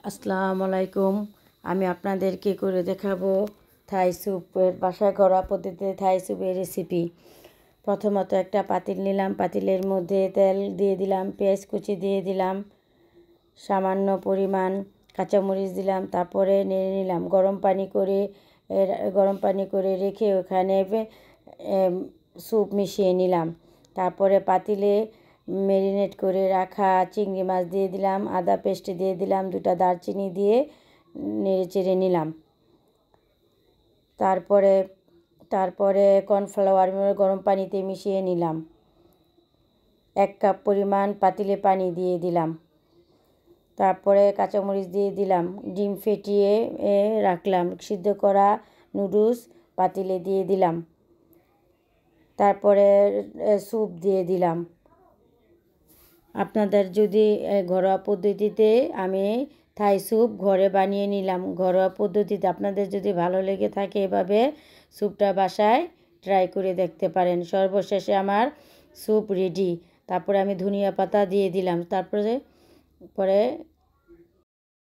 আসসালামু আলাইকুম। আমি আপনাদেরকে করে দেখাবো থাই স্যুপের বাসায় ঘরোয়া পদ্ধতিতে থাই স্যুপের রেসিপি। প্রথমত একটা পাতিল নিলাম, পাতিলের মধ্যে তেল দিয়ে দিলাম, পেঁয়াজ কুচি দিয়ে দিলাম, সামান্য পরিমাণ কাঁচামরিচ দিলাম, তারপরে নেড়ে নিলাম। গরম পানি করে রেখে ওখানে স্যুপ মিশিয়ে নিলাম। তারপরে পাতিলে ম্যারিনেট করে রাখা চিংড়ি মাছ দিয়ে দিলাম, আদা পেস্ট দিয়ে দিলাম, 2টা দারচিনি দিয়ে নেড়ে চেড়ে নিলাম। তারপরে কর্নফ্লাওয়ার গরম পানিতে মিশিয়ে নিলাম। 1 কাপ পরিমাণ পাতিলে পানি দিয়ে দিলাম। তারপরে কাঁচামরিচ দিয়ে দিলাম, ডিম ফেটিয়ে রাখলাম, সিদ্ধ করা নুডলস পাতিলে দিয়ে দিলাম। তারপরে স্যুপ দিয়ে দিলাম। আপনাদের যদি ঘরোয়া পদ্ধতিতে আমি থাই স্যুপ ঘরে বানিয়ে নিলাম। ঘরোয়া পদ্ধতিতে আপনাদের যদি ভালো লেগে থাকে এভাবে স্যুপটা বাসায় ট্রাই করে দেখতে পারেন। সর্বশেষে আমার স্যুপ রেডি। তারপরে আমি ধনিয়া পাতা দিয়ে দিলাম। তারপরে